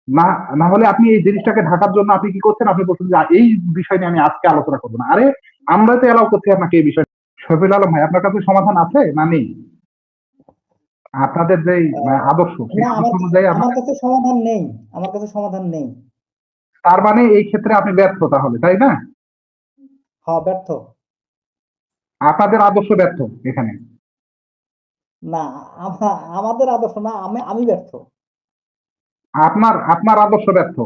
না, না হলে আপনি এই জিনিসটাকে ঢাকার জন্য আপনি কি করছেন? আপনি বলছেন যে এই বিষয় নিয়ে আমি আজকে আলোচনা করবো না। আরে আমরা তো এলাও করছি আপনাকে এই বিষয়। শফিউল আলম ভাই, আপনার কাছে সমাধান আছে না নেই? আপনাদের যে আদর্শ, সেই না, আদর্শ অনুযায়ী আমার কাছে সমাধান নেই। আমার কাছে সমাধান নেই। তার মানে এই ক্ষেত্রে আপনি ব্যর্থ তাহলে, তাই না? হ্যাঁ, ব্যর্থ। আপনাদের আদর্শ ব্যর্থ এখানে। না, আমাদের আদর্শ না, আমি ব্যর্থ। আপনার আপনার আদর্শ ব্যর্থ।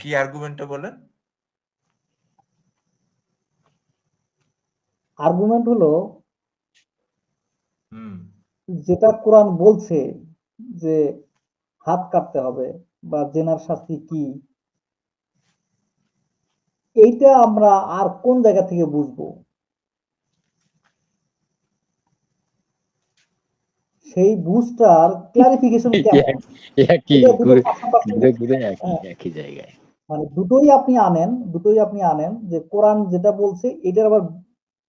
কি আর্গুমেন্টটা বলেন? আর্গুমেন্ট হলো হুম যেটা কোরআন বলছে যে হাত কাটতে হবে বা জেনার শাস্তি কি, এইটা আমরা আর কোন জায়গা থেকে বুঝবো? সেই বুঝটার ক্লারিফিকেশন কেমন? একই এটা দুটো পাশাপাশি, ঘুরে ঘুরে হ্যাঁ, একই জায়গায়। মানে দুটোই আপনি আনেন যে কোরআন যেটা বলছে এটার আবার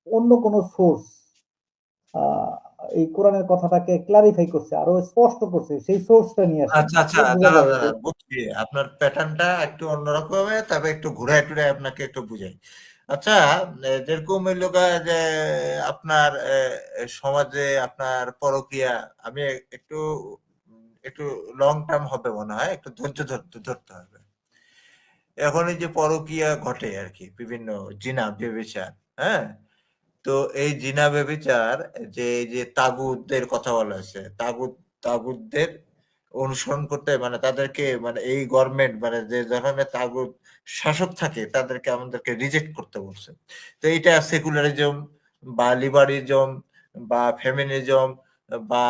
অন্য কোন সোর্স এই কোরআনের কথাটাকে ক্লারিফাই করছে, আরো স্পষ্ট করছে, সেই সোর্সটা নিয়ে আসেন। আচ্ছা আচ্ছা, দাঁড়ান বুঝছি আপনার প্যাটার্নটা একটু অন্যরকম হবে, তবে একটু ঘুরায় টুরায় আপনাকে একটু বুঝাই। আচ্ছা, যেরকম এই লোক যে আপনার সমাজে আপনার পরকীয়া, আমি একটু একটু লং টার্ম হবে মনে হয়, একটু ধৈর্য ধরতে হবে। এখন এই যে পরকীয়া ঘটে আর কি, বিভিন্ন জিনা ব্যভিচার, হ্যাঁ, তো এই জিনা ব্যভিচার যে এই যে তাগুতদের কথা বলা হয়েছে, তাগুতদের অনুসরণ করতে, মানে তাদেরকে, মানে এই গভর্নমেন্ট, মানে যে ধরনের তাগুত শাসক থাকে তাদেরকে আমাদেরকে রিজেক্ট করতে বলছে। তো এইটা সেকুলারিজম বা লিবারিজম বা ফেমিনিজম বা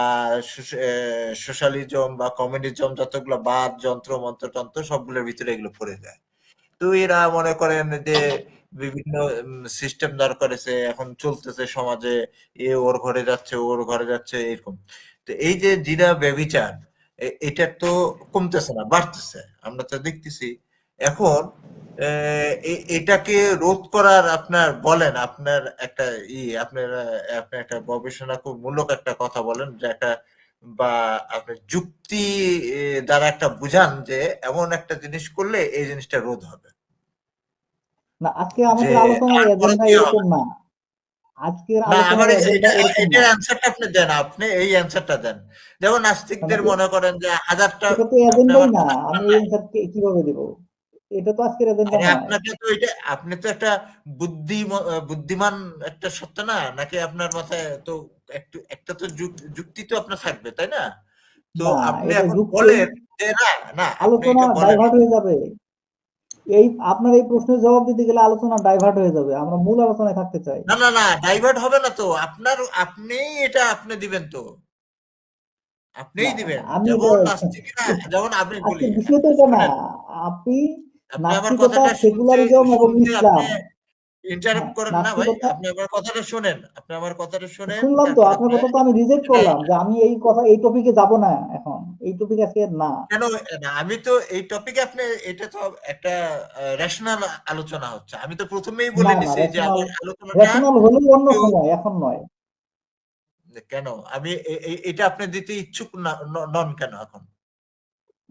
সোশ্যালিজম বা কমিউনিজম, যতগুলো বাদ যন্ত্র মন্ত্রতন্ত্র সবগুলোর ভিতরে এগুলো পড়ে যায়। তো এরা মনে করেন যে বিভিন্ন সিস্টেম দাঁড় করেছে, এখন চলতেছে সমাজে, এ ওর ঘরে যাচ্ছে, ওর ঘরে যাচ্ছে, এরকম। তো এই যে জিনা ব্যভিচার, এটা তো কমতেছে না, বাড়তেছে, আমরা তো দেখতেছি। এখন এটাকে রোধ করার আপনার বলেন, আপনার একটা আপনার আপনার একটা গবেষণা খুব মূলক একটা কথা বলেন, যে একটা বা আপনার যুক্তি দ্বারা একটা বুঝান যে এমন একটা জিনিস করলে এই জিনিসটা রোধ হবে। না, আজকে যে আমাদের আলোচনার আর এজেন্ডা পরকীয়া হবে এরকম না। আজকের না। আলোচনার আমার এজেন্ডা এরকম এটার না। অ্যান্সারটা আপনি দেন, আপনি এই অ্যান্সারটা দেন। যেমন নাস্তিকদের মানে মনে করেন যে হাজারটা, এটা তো আপনি এজেন্ডাই আমার না, কথা আমি শুনেন এই না। অ্যান্সার কিভাবে দেব? এটা তো আজকের এজেন্ডা আরে নয়। আপনাকে তো এটা, আপনি তো একটা বুদ্ধিমান একটা সত্তা না, নাকি আপনার মাথায় তো একটু একটা তো যুক্তি তো আপনার থাকবে, তাই না? তো না, আপনি এটা এখন যুক্তি, বলেন যে না, না, আপনি আলোচনা এটা বলেন। ডাইভার্ট হয়ে যাবে। আপনার এই প্রশ্নের জবাব দিতে গেলে আলোচনা ডাইভার্ট হয়ে যাবে। আমরা মূল আলোচনায় থাকতে চাই। না না না, ডাইভার্ট হবে না তো, আপনিই এটা আপনি দিবেন তো, না, আপনিই দিবেন। আমি এটা, যেমন নাস্তিকেরা, যেমন আমি বলি, আজকের বিষয় তো এটা না। শুনেন, আপনি আপনি আমার নাস্তিকতা, কথাটা শুনতে সেকুলারিজম এবং শুনতে আপনি ইসলাম, ইন্টারাপ্ট হ্যাঁ, করেন না ভাই। নাস্তিকতা, আপনি আমার কথাটা শুনেন, আপনি আমার কথাটা শুনেন, শুনলাম তো তারপরে আপনার কথা, তো আমি রিজেক্ট এটা করলাম যে আমি এই কথা, এই টপিকে যাব না এখন। এই টপিক আজকে না। কেন না, আমি তো এই টপিকে আপনি, এটা তো একটা রেশনাল আলোচনা হচ্ছে। আমি তো প্রথমেই বলে না, না, নিছি যে রেশনাল, আমার আলোচনাটা রেশনাল হলেই অন্য একটু, সময়, এখন নয়। কেন আমি এটা আপনি দিতে ইচ্ছুক নন কেন এখন?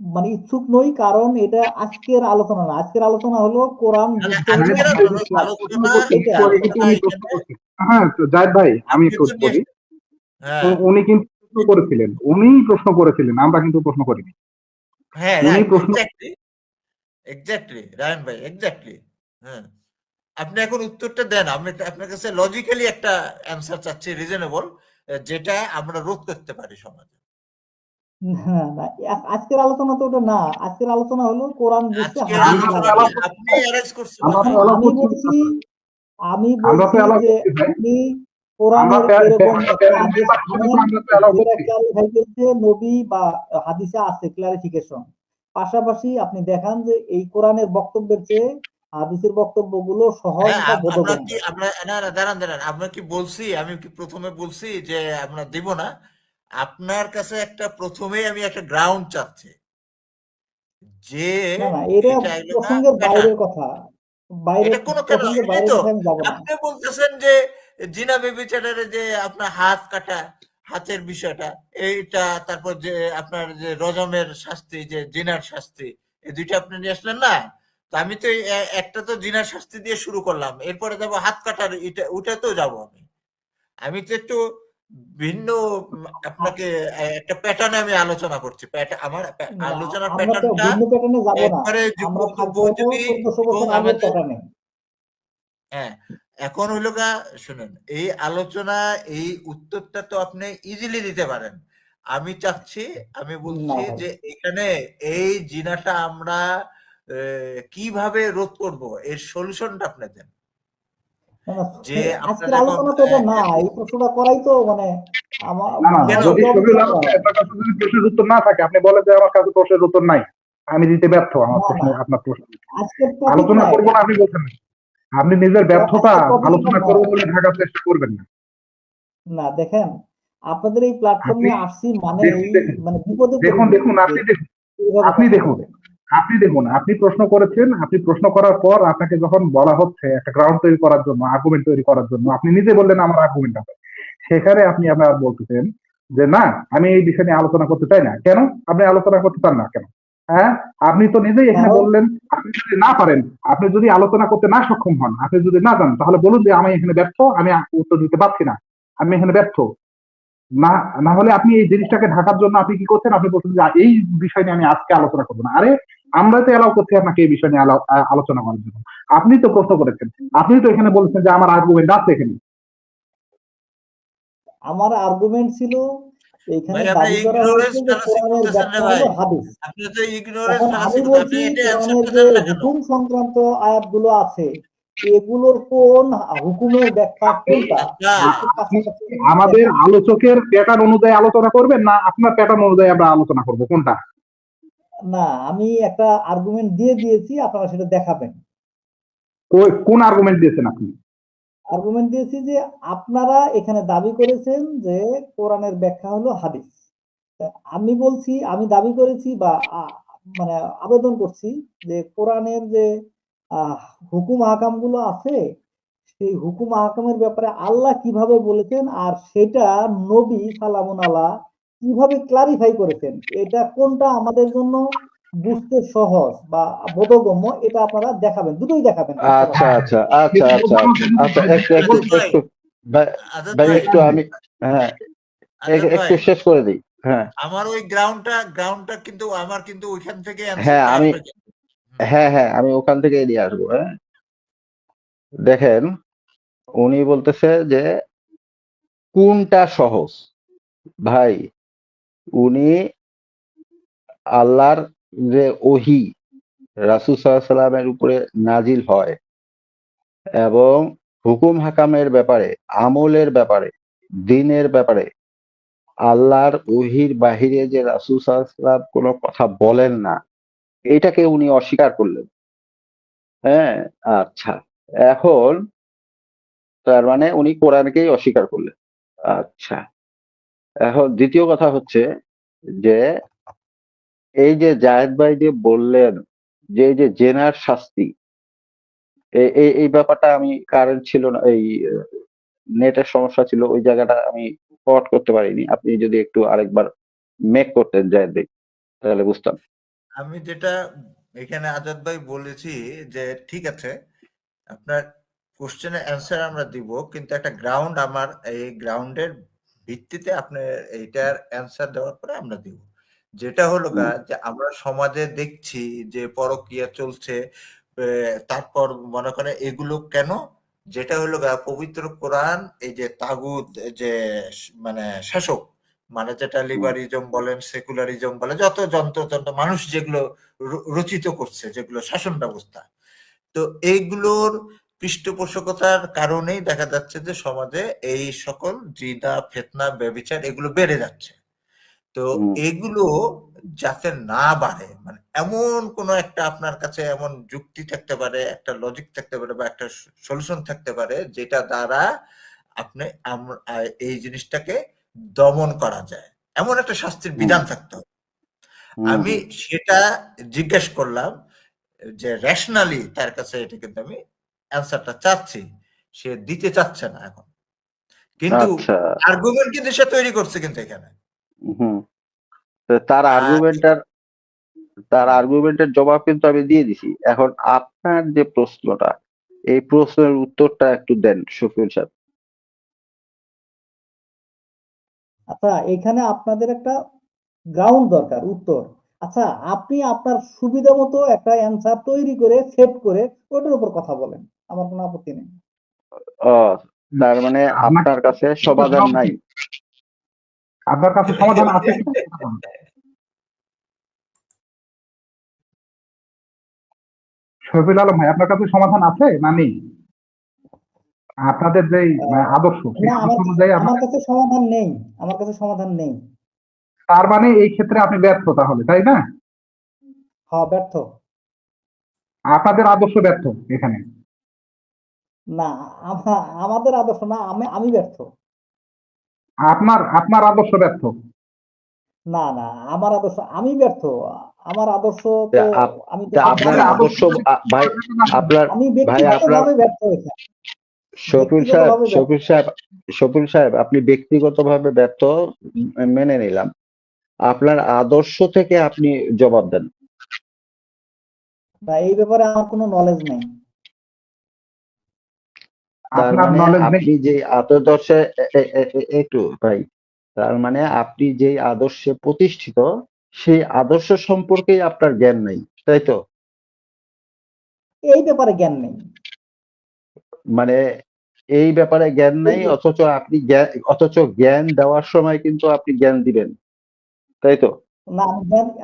মানে ইচ্ছুক নই, কারণ এটা আজকের আলোচনা না। আজকের আলোচনা হলো কোরআন মানে বুঝতে হলে আজকের আমাদের ইসলাম, আলোচনা, এটা একটু আলোচনা। উনি প্রশ্ন এখানে করছেন। হ্যাঁ, তো জায়েদ ভাই আমি আপনি একটু তো নিয়ে বলি। তো হ্যাঁ উনি কিন্তু প্রশ্ন করেছিলেন, উনিই প্রশ্ন করেছিলেন, আমরা কিন্তু প্রশ্ন করিনি। হ্যাঁ, উনি রাইট, প্রশ্ন এক্স্যাক্টলি, এক্স্যাক্টলি রায়ন ভাই, এক্স্যাক্টলি। হ্যাঁ, আপনি এখন উত্তরটা দেন। আমি আপনার কাছে লজিক্যালি একটা অ্যান্সার চাচ্ছি, রিজনেবল, যেটা আমরা রোধ করতে পারি সমাজে। না, না, আজকের আলোচনা তো ওটা না। আজকের আলোচনা হলো কোরআন বুঝতে আজকের হাদিস আমরা তো লাগবে। আলোচনাটা অ্যালাউ করছি আপনি ভাই, অ্যারেঞ্জ করছেন না আমরা তো এখন ভাই। অ্যালাউ আমি করছি না বলছি, তারপরে। আমি আমরা তো বলছি অ্যালাউ যে করছি ভাই। আপনি আমরা কোরআনের এরকম একটা প্যানেল আদেশ মেম্বার হিসেবে তো আনেন আমরা তো অ্যালাউ যেটা করছি। ক্লারিফাই করছে নবী বা হাদিসে আছে ক্লারিফিকেশন। পাশাপাশি আপনি দেখান যে এই কোরআনের বক্তব্যের চেয়ে হাদিসের বক্তব্যগুলো সহজ হ্যাঁ, বা আমরা বোধগম্য। কি, আমরা না না, দাঁড়ান, আমরা কি বলছি, আমি কি প্রথমে বলছি যে আমরা দিব না? আপনার কাছে একটা প্রথমেই আমি একটা গ্রাউন্ড চাচ্ছি, যে না, না, এটা এটা এলো না প্রসঙ্গের প্যাটার্ন। বাইরের কথা। বাইরের এটা কোনো কেন, প্রসঙ্গের এটাই বাইরের তো কথা আমি যাব না। আপনি বলতেছেন যে জিনা বেবিচারের যে আপনার হাত কাটা, হাতের বিষয়টা এইটা, তারপর যে আপনার যে রজমের শাস্তি, যে জিনার শাস্তি, এই দুইটা আপনি নিয়ে আসলেন না। তো আমি তো একটা তো জিনার শাস্তি দিয়ে শুরু করলাম, এরপরে যাবো হাত কাটার, ওটাতেও যাবো আমি। আমি তো একটু ভিন্ন আপনাকে একটা প্যাটার্নে আমি আলোচনা করছি। আমার না, আলোচনার আমরা তো প্যাটার্নটা ভিন্ন প্যাটার্নে যাব না, একবারে আমরা যুগোপযোগী থাকবো 1400 বছর আগের আমাদের, প্যাটার্নে। হ্যাঁ, এখন হইলো গা, শুনেন, এই আলোচনা, এই উত্তরটা তো আপনি ইজিলি দিতে পারেন। আমি চাচ্ছি, আমি না বলছি ভাই, যে এখানে এই জিনাটা আমরা কিভাবে রোধ করব, এর সলিউশনটা আপনি দেন। না, না, যে আপনার আজকের এখন আলোচনা তো এটা না, এই প্রশ্নটা করাই তো মানে আমার না না, কেন? যদি আমাদেরকে শফিউল অবস্থান আলম করা ভাই আপনার কাছে যদি প্রশ্নের উত্তর না থাকে, আপনি বলেন যে আমার কাছে প্রশ্নের উত্তর নাই, আমি দিতে ব্যর্থ আমার না প্রশ্ন, না, আপনার প্রশ্ন আজকের টপিক আলোচনা না করবো এটা, না আপনি বলছেন না। আপনি নিজের ব্যর্থতা আজকের টপিক আলোচনা না। করবো বলে ঢাকার চেষ্টা করবেন না। না দেখেন, আপনাদের এই প্ল্যাটফর্মে আপনি আসছি মানে দেখুন এই দেখুন মানে বিপদে দেখুন পড়িনি দেখুন যে আপনি দেখুন এইভাবে আপনি কথা দেখুন বলবেন। আপনি প্রশ্ন করেছেন, আপনি প্রশ্ন করার পর আপনাকে যখন বলা হচ্ছে একটা গ্রাউন্ড তৈরি করার জন্য, আর্গুমেন্ট তৈরি করার জন্য, আপনি নিজে বললেন আমার আর্গুমেন্ট আছে, সেখানে আপনি আবার বলতেছেন যে না, আমি এই বিষয় নিয়ে আলোচনা করতে চাই না। কেন আপনি আলোচনা করতে চান না কেন? হ্যাঁ, আপনি তো নিজেই এখানে কারণ বললেন, আপনি যদি না পারেন, আপনি যদি আলোচনা করতে না সক্ষম হন, আপনি যদি না জান, তাহলে বলুন যে আমি এখানে ব্যর্থ, আমি উত্তর দিতে পারছি না, আমি এখানে ব্যর্থ। না, না হলে আপনি এই জিনিসটাকে ঢাকার জন্য আপনি কি করছেন, আপনি বলছেন যে এই বিষয় নিয়ে আমি আজকে আলোচনা করবো না। আরে আমরা তো এলাও করছি আপনাকে এই বিষয় নিয়ে আলোচনা করার জন্য। আপনি তো প্রশ্ন করেছেন, আপনি তো এখানে বলেছেন যে আমার আর্গুমেন্ট আছে এখানে। আমার আর্গুমেন্ট ছিল এখানে ভাই আপনি দাবি করা ইগনোরেন্স হয়েছে যে ফ্যালাসি কোরআনের করতেছেন রে ব্যাখ্যা ভাই, হলো হাদিস। আপনি তো ইগনোরেন্স এখন আমি ফ্যালাসি করতেছেন, আপনি বলছি এটা কোরআনের অ্যাকসেপ্ট যে দেন না কেন? হুকুম সংক্রান্ত আয়াতগুলো আছে এগুলোর কোন হুকুমের ব্যাখ্যা আপনি কোনটা আচ্ছা, একটু আপনি কাছাকাছি আমাদের দেখান। আলোচকের প্যাটার্ন অনুযায়ী আলোচনা করবেন, না আপনার প্যাটার্ন অনুযায়ী আমরা আলোচনা করবো, কোনটা? না, আমি একটা আর্গুমেন্ট দিয়ে দিয়েছি, আপনারা সেটা দেখাবেন। কোন আর্গুমেন্ট দিয়েছেন আপনি? আর্গুমেন্ট দিয়েছি যে আপনারা এখানে দাবি করেছেন যে কোরআনের ব্যাখ্যা হলো হাদিস। আমি বলছি, আমি দাবি করেছি বা মানে আবেদন করছি যে কোরআনের যে আহ, হুকুম আহকাম গুলো আছে সেই হুকুম আহকামের ব্যাপারে আল্লাহ কিভাবে বলেছেন আর সেটা নবী সালামুন আলাহ কিভাবে ক্লারিফাই করেছেন, এটা কোনটা আমাদের জন্য বুঝতে সহজ বা বোধগম্য, এটা আপনারা দেখাবেন, দুটোই দেখাবেন আচ্ছা পাশাপাশি। আচ্ছা আচ্ছা আচ্ছা আচ্ছা একটু একটু আজাদ ভাই, একটু ভাই আজাদ ভাই ভাই, একটু আমি হ্যাঁ আজাদ একটু ভাই, শেষ করে দিই। হ্যাঁ আমার ওই গ্রাউন্ডটা কিন্তু আমার কিন্তু ওইখান থেকে হ্যাঁ অ্যান্সারটা আমি আসবে কিন্তু। হুম। হ্যাঁ আমি ওখান থেকে নিয়ে আসবো। হ্যাঁ দেখেন, উনি বলতেছে যে কোনটা সহজ। ভাই, উনি আল্লাহর যে ওহী রাসূল সাল্লাল্লাহু আলাইহি সাল্লামের উপরে নাজিল হয় এবং হুকুম হাকামের ব্যাপারে, আমলের ব্যাপারে, দ্বীনের ব্যাপারে আল্লাহর ওহীর বাহিরে যে রাসূল সাল্লাল্লাহু আলাইহি ওয়াসাল্লাম কোনো কথা বলেন না, এটাকে উনি অস্বীকার করলেন। হ্যাঁ, আচ্ছা, এখন তার মানে উনি কোরআনকেই অস্বীকার করলেন। আচ্ছা, এখন দ্বিতীয় কথা হচ্ছে যে এই যে জায়েদ ভাই যে বললেন যে এই যে জেনার শাস্তি, এই ব্যাপারটা আমি কারেন্ট ছিল না, এই নেটের সমস্যা ছিল, ওই জায়গাটা আমি স্পট করতে পারিনি। আপনি যদি একটু আরেকবার মেক করতেন জায়েদ ভাই, তাহলে বুঝতাম। আমি যেটা এখানে আজাদ ভাই বলেছি যে ঠিক আছে, আপনার কোশ্চেনের অ্যান্সার আমরা দিব, কিন্তু একটা গ্রাউন্ড, আমার এই গ্রাউন্ডের ভিত্তিতে আপনি এইটার অ্যান্সার দেওয়ার পরে আমরা দিব। যেটা হলো গা যে আমরা সমাজে দেখছি যে পরকীয়া চলছে, তারপর মনে করেন এগুলো কেন, যেটা হলো গা পবিত্র কোরআন, এই যে তাগুত, যে মানে শাসক, মানে যেটা লিবারিজম বলেন, সেকুলারিজম বলে, যত যন্ত্রতন্ত্র মানুষ যেগুলো রচিত করছে, যেগুলো শাসন ব্যবস্থা, তো এইগুলোর পৃষ্ঠপোষকতার কারণেই দেখা যাচ্ছে যে সমাজে এই সকল জিনা, ফিতনা, ব্যভিচার এগুলো বেড়ে যাচ্ছে। তো এগুলো যাতে না বাড়ে, মানে এমন কোন একটা আপনার কাছে এমন যুক্তি থাকতে পারে, একটা লজিক থাকতে পারে, বা একটা সলিউশন থাকতে পারে, যেটা দ্বারা আপনি এই জিনিসটাকে দমন করা যায়, এমন একটা শাস্তির বিধান থাকতে হবে। আমি সেটা জিজ্ঞেস করলাম যে রেশনালি তার কাছে, এটা কিন্তু আমি অ্যান্সারটা চাচ্ছি, সে দিতে চাচ্ছে না এখন। কিন্তু আচ্ছা, আর্গুমেন্ট কিন্তু সে তৈরি করছে কিন্তু এখানে। হুম, তো তার আর্গুমেন্টের জবাব কিন্তু আমি দিয়ে দিছি। এখন আপনার যে প্রশ্নটা, এই প্রশ্নের উত্তরটা একটু দেন শফিউল সাহেব। আচ্ছা, এখানে আপনাদের একটা গ্রাউন্ড দরকার, উত্তর। আচ্ছা, আপনি আপনার সুবিধা মতো একটা অ্যান্সার তৈরি করে সেট করে ওটার উপর কথা বলেন, আমার কোনো আপত্তি নেই। ও, তার মানে আপনার কাছে সমাধান নাই। আপনার কাছে সমাধান আছে কিনা সেটা বলুন। শফিউল আলম ভাই, আপনার কাছে সমাধান আছে না নেই? আপনাদের যে আদর্শ, সেই না, আদর্শ অনুযায়ী আমার কাছে সমাধান নেই, আমার কাছে সমাধান নেই। তার মানে এই ক্ষেত্রে আপনি ব্যর্থ তাহলে, তাই না? হ্যাঁ, ব্যর্থ। আপনাদের আদর্শ ব্যর্থ এখানে। না, আমাদের আদর্শ না, আমি ব্যর্থ। আপনার আদর্শ ব্যর্থ। না না, আমার আদর্শ, আমি ব্যর্থ। আমার আদর্শ তা তো, আপ- আমি তো তা সব আপনার জানি। আদর্শ ভাই, আপনার আমি ভাই আপনার ব্যক্তিগতভাবে ব্যর্থ এখানে। শফিউল ব্যর্থ। সাহেব, আপনি ব্যক্তিগতভাবে ব্যর্থ মেনে নিলাম। আপনার আদর্শ থেকে আপনি জবাব দেন। না, এই ব্যাপারে আমার কোনো নলেজ নেই। তার আপনার মানে নলেজ নেই। আপনি যে আদর্শে একটু ভাই, তার মানে আপনি যে আদর্শে প্রতিষ্ঠিত, সেই আদর্শ সম্পর্কেই আপনার জ্ঞান নাই, তাই তো? এই ব্যাপারে জ্ঞান নেই। মানে এই ব্যাপারে জ্ঞান নেই, অথচ জ্ঞান দেওয়ার সময় কিন্তু আপনি জ্ঞান দিবেন, তাই তো? না,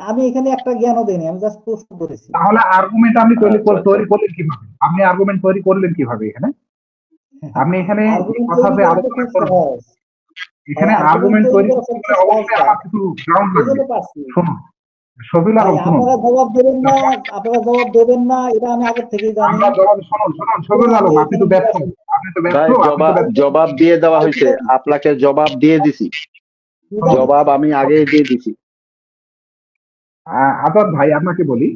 আমি এখানে একটা জ্ঞানও দেইনি, আমি জাস্ট প্রশ্ন করেছি। তাহলে আর্গুমেন্ট আপনি আচ্ছা, আচ্ছা। তৈরি করলেন কিভাবে? আপনি আর্গুমেন্ট তৈরি করলেন কিভাবে এখানে? আপনি এখানে এই আর্গুমেন্ট কথা তৈরি যে করা তো আলোচনা খুব করবেন, সহজ ভাই, এখানে আর্গুমেন্ট আর্গুমেন্ট তৈরি তৈরি করা করতে হলে সবচেয়ে সহজ অবশ্যই কাজ। আমার কিছু গ্রাউন্ড এই লাগবে। জন্য পারছি। শুনুন, শফিউল ভাই, আলম শুনুন, আপনারা জবাব দেবেন না, এটা আমি আগের থেকেই জানি। আমরা জবাব শুনুন, শফিউল আলম, আপনি তো ব্যর্থ, আপনি তো ব্যর্থ, ভাই, আপনি তো ব্যর্থ। জবাব দিয়ে দেওয়া হয়েছে, আপনাকে জবাব দিয়ে দিছি, জবাব আমি আগেই দিয়ে দিছি। আজাদ ভাই, আপনাকে বলি,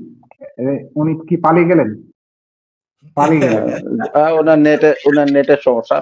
উনি কি পালিয়ে গেলেন? পালিয়ে গেলেন। ওনার নেটের সমস্যা।